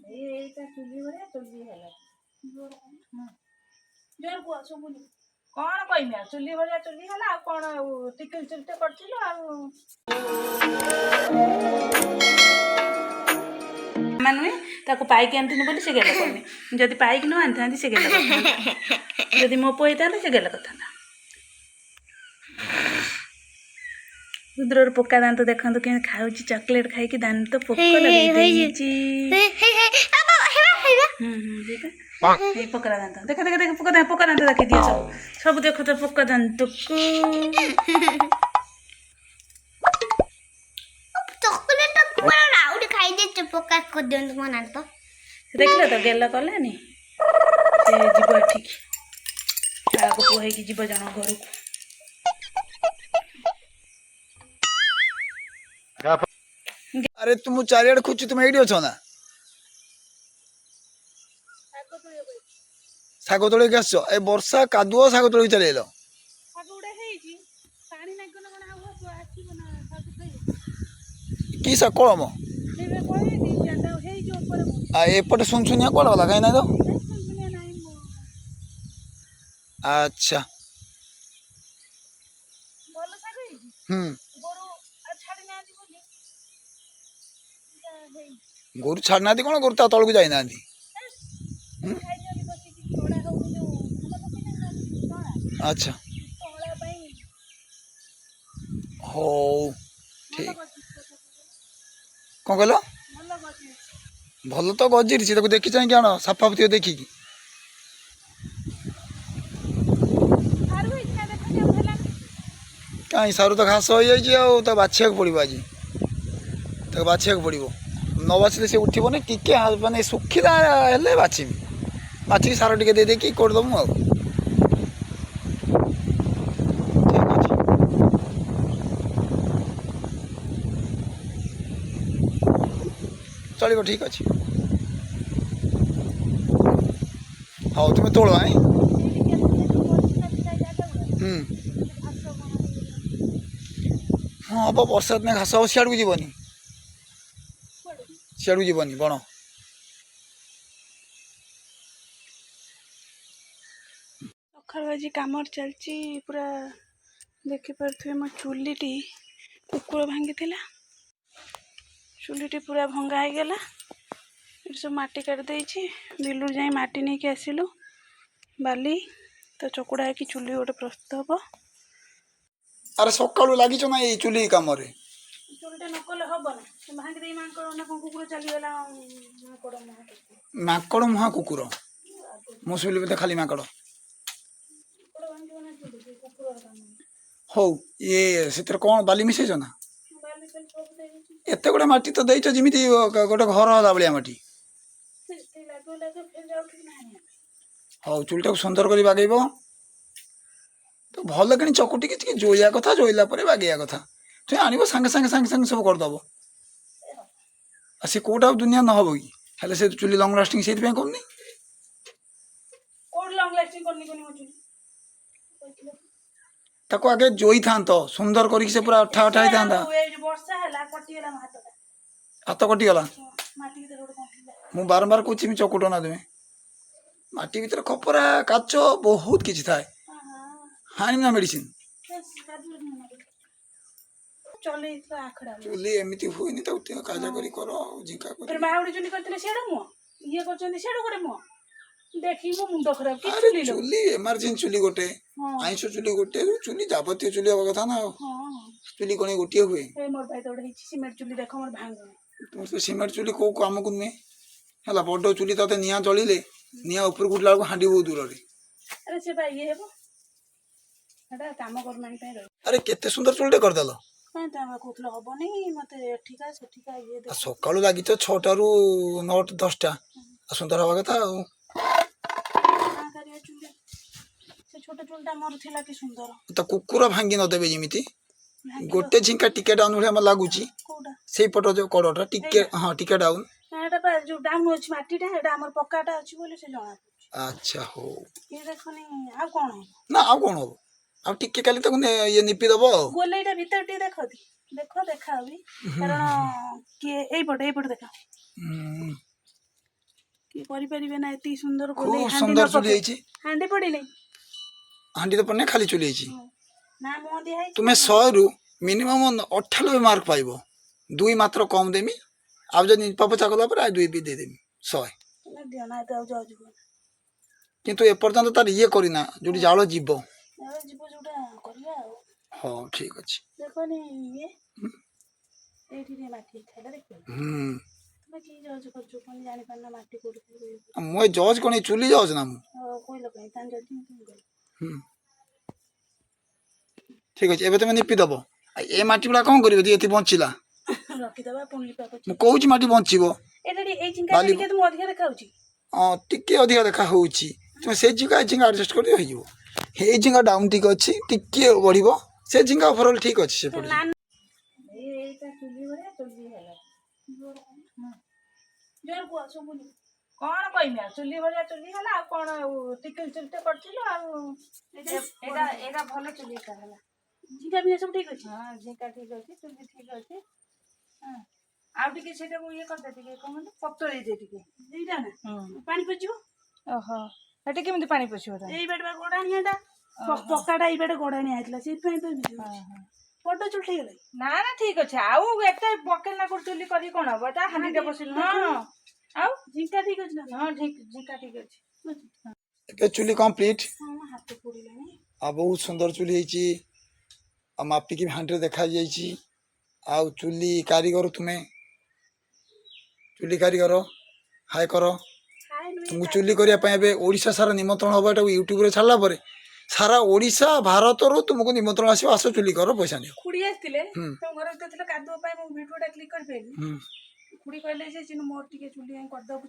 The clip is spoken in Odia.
এইটা চুଲି ଭଳିଆ ଚୁଲି ହେଲା ଜୋର କୁହ ଶୁଭୁନି କଣ କହିମି ଆଉ ଚୁଲି ଭଳିଆ ଚୁଲି ହେଲା ଆଉ କଣ ଟିକିଲି ଚୁଲିଟେ କରିଥିଲୁ ଆଉ ମାନେ ତାକୁ ପାଇକି ଆଣିଥିଲି ବୋଲି ସେ ଗେଲ କରିନି ଯଦି ପାଇକି ନ ଆଣିଥାନ୍ତି ସେ ଗେଲ କରିଥାନ୍ତା ଯଦି ମୋ ପୁଅ ହେଇଥାନ୍ତା ସେ ଗେଲ କରିଥାନ୍ତା ରୁଦ୍ରର ପୋକା ଦାନ୍ତ ଦେଖନ୍ତୁ କେମିତି ଖାଉଛି ଚକୋଲେଟ ଖାଇକି ଦାନ୍ତ ପୋକ ଲଗେଇ ଦେଇଛି ପୋକା ଦାନ୍ତ ଦେଖ ଦେଖ ଦେଖ ପୋକା ଦାନ୍ତ ଦେଖେଇ ଦିଅ ସବୁ ଦେଖ ତ ପୋକା ଦାନ୍ତକୁ ଦେଖିଲ ତ ଗେଲ କଲାନି ସେ ଯିବ ଏଠିକି କାହାକୁ ପୁଅ ହେଇକି ଯିବ ଜଣ ଘରକୁ अरे तुम चारियाडे खोज तुम ये अच्छ ना शाग तोड़ के आस वर्षा कादुआ शाग तोड़ चल कि शाग कलम एपटे सुनसुनिया कौन गला कहीं ना तो अच्छा गोरु छाड़ना कौन गोरु तल को जाना अच्छा हो ठीक कौन कहल भल तो गजिरी देखी चाहिए आण साफाफी देखिकी कहीं सारू तो घास हो जाए बाछिया पड़ो आज बाछिया पड़ो न बाछिले से उठबनी टिके मानने सुखीला हेल्ले बाछिबी बाछिकी सार टे दे देकी करदेमु आ चलो ठीक अच्छे हाँ तुम्हें तोड़ आई हाँ हम वर्षा दिन घास हम सियाड़ को जीवनी सियाड़ को जीवनी बण सकाल आज कम चलती पूरा देखिपे मो चुलीटी कुकुर भांगी चुलीटी पूरा भंगा हो गला सब माटी काटदे बिलू जाए माटी नहीं कि आसिलु बाली तो चकुड़ा है कि चुली गोटे प्रस्तुत हम अरे सकालू लगी ना ये चुली कम चुलीटा नकले हम ना भांगी दे माकड़ ना कौन कुकुर चलीगला माकड़ मुहा कुकुर मो शुणी बोलते खाली माकड़ हो ये से कौन बाली मिसेज ना एत गुड़ा माटी तो देच जमी गोटे घर हला भाया माटी हाँ चुलटा सुंदर कर बागेब तो भल कि चकुटी कि जोया कथा जोइला बागेया कथा तुम आनब सांगे सांगे सांगे सांगे सब करदेव सी कौटा दुनिया न हम कि हेल्ले से चुली लंग लास्टिंग से करनी ताको आगे जोई था सुंदर करी से पूरा अठा अठा था हाथ कटिगला मु बारंबार कौच चकुट ना तुम्हें माटी भर खपरा काच बहुत किसी थाए हानि ना मेडिसिन चुली एमती हुए काजा करी कर झिका चुली इमरजेंसी चुली गोटे आईस चुली गोटे चुली जाबतीय चुली हवा कथा ना चुली कौन गोटे हुए तुम तो सीमेंट चुली कौ कम को नुहे है बड़ चुली ते निआ जलिले निआ ऊपर उठला हाँ बहुत दूर अरे केते सुंदर चुलटे करदेल सका लगी तो 6टा रू 9 10टा सुंदर हवा कथा तो कुकुर भांगी नदेवे जमी गोटे झिंका टिके डाउन भाई लगुच से पट जो कड़टा टिके हाँ टिके डाउन अच्छा हो ना आउ कौन हम आ टिके काली तक ये निपी दब गोलेटा भीतर टे देख देखा भी कारण किए एपटे देखा କିଏ କରିପାରିବେ ନା ଏତିକି ସୁନ୍ଦର খুব ଗୋଲେଇ ହାଣ୍ଡି সুন্দর ନ চুলি ପକେଇ ହେଇଛି। ହାଣ୍ଡି ପଡ଼ିନି ହାଣ୍ଡି ତ ପଡ଼ିନି ଖାଲି ଚୁଲି ହେଇଛି। ନା ମୁହଁ ଦିଆ ହେଇଛି ତୁମେ 100ରୁ ମିନିମମ୍ 98 ମାର୍କ ପାଇବ। 2 ମାତ୍ର କମ୍ ଦେମି। ଆଉ ଯଦି ପପଚା କଲା ପରେ ଆଉ 2 ବି ଦେଇଦେମି 100। ନା ଦିଅ ନା ଏବେ ଆଉ ଯାଉଛି କିନ୍ତୁ ଏପର୍ଯ୍ୟନ୍ତ ତାର ଇଏ କରିନା ଯୋଉଠି ଜାଳ ଯିବ। ଏବେ ଯିବ ଯୋଉଟା କରିବା ଆଉ ହଁ ଠିକ ଅଛି। ଦେଖନି ଇଏ ଏଇଠି ଟିକେ ମାଟି ଥିଲା ଦେଖିବ ତମେ କି ଜଜ କରୁଛ କଣ ଜାଣିପାରୁନ ମାଟି କୋଉଠି ମୁଁ ଏ ଜଜ୍ କଣ ଏଇ ଚୁଲି ଜଜ୍ ନା ମୁଁ। କହିଲ କାଇଁ ତାଙ୍କ ଯଦି ମୁଁ କହିଲି ଠିକ ଅଛି ଏବେ ତମେ ନିପି ଦବ। ଏ ମାଟି ଗୁଡା କଣ କରିବ ଯେ ଏଠି ବଞ୍ଚିଲା? ରଖିଦବା ପୁଣି ଲିପା ପୋଛି ମୁଁ କହୁଛି ମାଟି ବଞ୍ଚିବ। ଏଇଟା ଟିକେ ଏଇ ଚିଙ୍କାଟା ବାଲି ଟିକେ ତୁମକୁ ଅଧିକା ଦେଖାଉଛି ଟିକେ ଅଧିକା ଦେଖା ହଉଛି। ତୁମେ ସେଇ ଝିଙ୍କା ଏ ଝିଙ୍କା ଆଡଜଷ୍ଟ କରି ହେଇଯିବ। ଏଇ ଝିଙ୍କା ଡାଉନ୍ ଟିକେ ଅଛି ଟିକେ ବଢିବ। ସେ ଝିଙ୍କା ଓଭରଅଲ୍ ଠିକ ଅଛି ସେପଟେ। ଏଇଟା ଚୁଲି ଭଳିଆ ଚୁଲି ହେଲା ଜୋର କୁହ ଶୁଭୁନି କଣ କହିମି ଆଉ ଚୁଲି ଭଳିଆ ଚୁଲି ହେଲା ଆଉ କଣ ଆଉ ଟିକିଲି ଚୁଲିଟେ କରିଥିଲୁ ଆଉ ଏଇଟା ଏଇଟା ଭଲ ଚୁଲିଟା ହେଲା ଝିଙ୍କା ବି ସବୁ ଠିକ ଅଛି ହଁ ଝିଙ୍କା ଠିକ ଅଛି ଚୁଲି ଠିକ ଅଛି ହଁ ଆଉ ଟିକେ ସେଇଟାକୁ ଇଏ କରିଦେ ଟିକେ କଣ ପତଳେଇ ଦେ ଟିକେ ଏଇଟା ନା ପାଣି ପଶିଯିବ ଓହୋ ସେଠି କେମିତି ପାଣି ପଶିବ ଏଇ ବାଟେ ବା ଗୋଡାଣିଆ ଟା ପକାଟା ଏଇ ବାଟେ ଗୋଡାଣିଆ ହେଇଥିଲା ସେଇଥିପାଇଁ ତ ବଡ ଚୁଲି ହେଇଗଲା ନା ନା ଠିକ ଅଛି ଆଉ ଏତେ ବକେଲା କୋଉ ଚୁଲି କରି କଣ ହବ ତା ହାଣ୍ଡିଟା ବସିଲୁ ହଁ ଆଉ ଝିଙ୍କା ଠିକ ଅଛି ନା ହଁ ଝିଙ୍କା ଠିକ ଅଛି ଏବେ ଚୁଲି କମ୍ପ୍ଲିଟ୍। ହାତ ପୋଡିଲାଣି ଆଉ ବହୁତ ସୁନ୍ଦର ଚୁଲି ହେଇଛି। ଆଉ ମାପିକି ହାଣ୍ଡିରେ ଦେଖାଯାଇଛି। ଆଉ ଚୁଲି କାରିଗର ତୁମେ ଚୁଲି କାରିଗର ହାୟ କର। ତୁମକୁ ଚୁଲି କରିବା ପାଇଁ ଏବେ ଓଡ଼ିଶା ସାରା ନିମନ୍ତ୍ରଣ ହେବ। ଏଟାକୁ ୟୁଟ୍ୟୁବରେ ଛାଡ଼ିଲା ପରେ ସାରା ଓଡ଼ିଶା ଭାରତରୁ ତୁମକୁ ନିମନ୍ତ୍ରଣ ଆସିବ। ଆସ ଚୁଲି କର ପଇସା ନିଅ। ଖୁଡି ଆସିଥିଲେ ତମ ଘର ଭିତରେ ଥିଲା କାଦୁଅ ପାଇଁ ମୁଁ ଭିଡିଓଟା କ୍ଲିକ୍ କରିପାରିଲି ଖୁଡି କହିଲେ ଯେ ମୋର ଟିକେ ଚୁଲି କରିଦବୁ